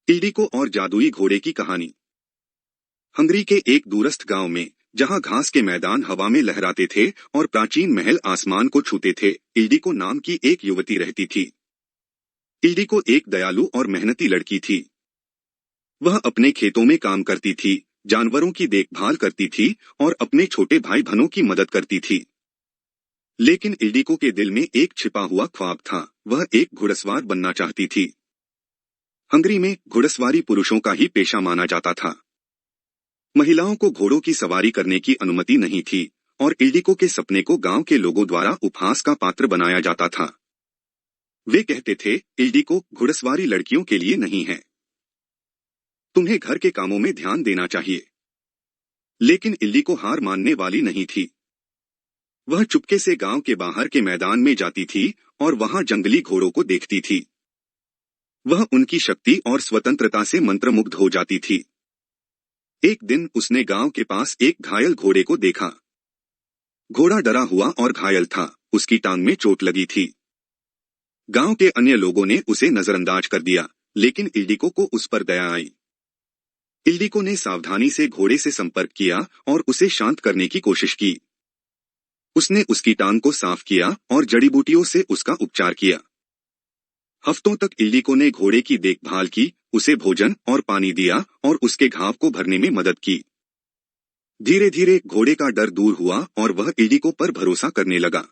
ईडीको और जादुई घोड़े की कहानी। हंगरी के एक दूरस्थ गांव में, जहां घास के मैदान हवा में लहराते थे और प्राचीन महल आसमान को छूते थे, ईडीको नाम की एक युवती रहती थी। ईडीको एक दयालु और मेहनती लड़की थी। वह अपने खेतों में काम करती थी, जानवरों की देखभाल करती थी और अपने छोटे भाई बहनों की मदद करती थी। लेकिन ईडीको के दिल में एक छिपा हुआ ख्वाब था। वह एक घुड़सवार बनना चाहती थी। हंगरी में घुड़सवारी पुरुषों का ही पेशा माना जाता था। महिलाओं को घोड़ों की सवारी करने की अनुमति नहीं थी और ईडीको के सपने को गांव के लोगों द्वारा उपहास का पात्र बनाया जाता था। वे कहते थे, ईडीको, घुड़सवारी लड़कियों के लिए नहीं है। तुम्हें घर के कामों में ध्यान देना चाहिए। लेकिन ईडीको हार मानने वाली नहीं थी। वह चुपके से गांव के बाहर के मैदान में जाती थी और वहां जंगली घोड़ों को देखती थी। वह उनकी शक्ति और स्वतंत्रता से मंत्रमुग्ध हो जाती थी। एक दिन उसने गांव के पास एक घायल घोड़े को देखा। घोड़ा डरा हुआ और घायल था, उसकी टांग में चोट लगी थी। गांव के अन्य लोगों ने उसे नजरअंदाज कर दिया, लेकिन ईडीको को उस पर दया आई। ईडीको ने सावधानी से घोड़े से संपर्क किया और उसे शांत करने की कोशिश की। उसने उसकी टांग को साफ किया और जड़ी बूटियों से उसका उपचार किया। हफ्तों तक ईडीको ने घोड़े की देखभाल की, उसे भोजन और पानी दिया और उसके घाव को भरने में मदद की। धीरे धीरे घोड़े का डर दूर हुआ और वह ईडीको पर भरोसा करने लगा।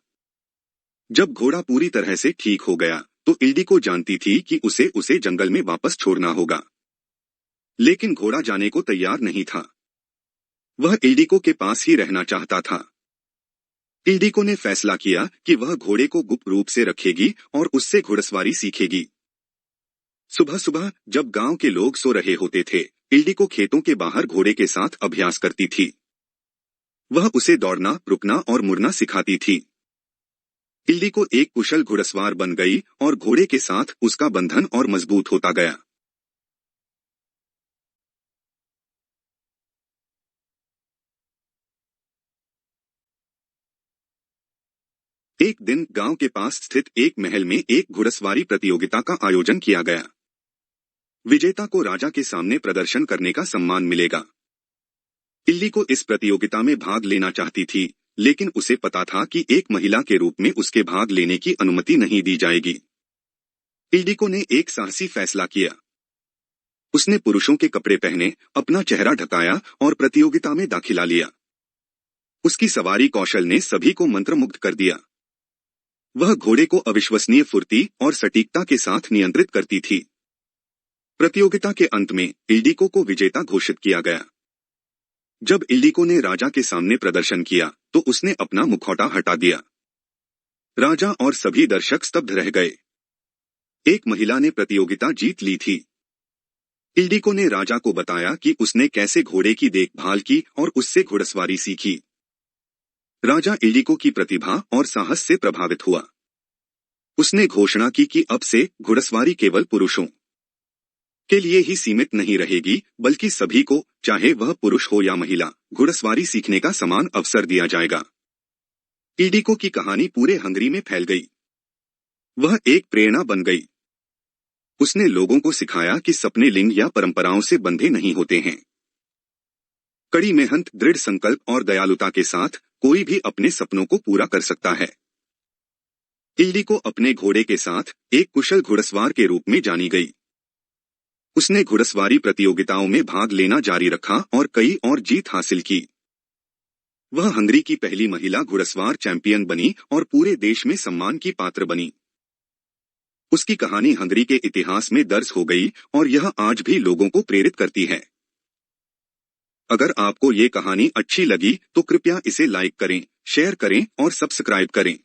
जब घोड़ा पूरी तरह से ठीक हो गया तो ईडीको जानती थी कि उसे जंगल में वापस छोड़ना होगा। लेकिन घोड़ा जाने को तैयार नहीं था। वह ईडीको के पास ही रहना चाहता था। ईडीको ने फैसला किया कि वह घोड़े को गुप्त रूप से रखेगी और उससे घुड़सवारी सीखेगी। सुबह सुबह जब गांव के लोग सो रहे होते थे, ईडीको खेतों के बाहर घोड़े के साथ अभ्यास करती थी। वह उसे दौड़ना, रुकना और मुड़ना सिखाती थी। ईडीको एक कुशल घुड़सवार बन गई और घोड़े के साथ उसका बंधन और मजबूत होता गया। एक दिन गांव के पास स्थित एक महल में एक घुड़सवारी प्रतियोगिता का आयोजन किया गया। विजेता को राजा के सामने प्रदर्शन करने का सम्मान मिलेगा। ईडीको इस प्रतियोगिता में भाग लेना चाहती थी, लेकिन उसे पता था कि एक महिला के रूप में उसके भाग लेने की अनुमति नहीं दी जाएगी। ईडीको ने एक साहसी फैसला किया। उसने पुरुषों के कपड़े पहने, अपना चेहरा ढकाया और प्रतियोगिता में दाखिला लिया। उसकी सवारी कौशल ने सभी को मंत्रमुग्ध कर दिया। वह घोड़े को अविश्वसनीय फुर्ती और सटीकता के साथ नियंत्रित करती थी। प्रतियोगिता के अंत में ईडीको को विजेता घोषित किया गया। जब ईडीको ने राजा के सामने प्रदर्शन किया तो उसने अपना मुखौटा हटा दिया। राजा और सभी दर्शक स्तब्ध रह गए। एक महिला ने प्रतियोगिता जीत ली थी। ईडीको ने राजा को बताया कि उसने कैसे घोड़े की देखभाल की और उससे घुड़सवारी सीखी। राजा ईडीको की प्रतिभा और साहस से प्रभावित हुआ। उसने घोषणा की कि अब से घुड़सवारी केवल पुरुषों के लिए ही सीमित नहीं रहेगी, बल्कि सभी को, चाहे वह पुरुष हो या महिला, घुड़सवारी सीखने का समान अवसर दिया जाएगा। ईडीको की कहानी पूरे हंगरी में फैल गई। वह एक प्रेरणा बन गई। उसने लोगों को सिखाया कि सपने लिंग या परंपराओं से बंधे नहीं होते हैं। कड़ी मेहनत, दृढ़ संकल्प और दयालुता के साथ कोई भी अपने सपनों को पूरा कर सकता है। ईडीको अपने घोड़े के साथ एक कुशल घुड़सवार के रूप में जानी गई। उसने घुड़सवारी प्रतियोगिताओं में भाग लेना जारी रखा और कई और जीत हासिल की। वह हंगरी की पहली महिला घुड़सवार चैंपियन बनी और पूरे देश में सम्मान की पात्र बनी। उसकी कहानी हंगरी के इतिहास में दर्ज हो गई और यह आज भी लोगों को प्रेरित करती है। अगर आपको ये कहानी अच्छी लगी तो कृपया इसे लाइक करें, शेयर करें और सब्सक्राइब करें।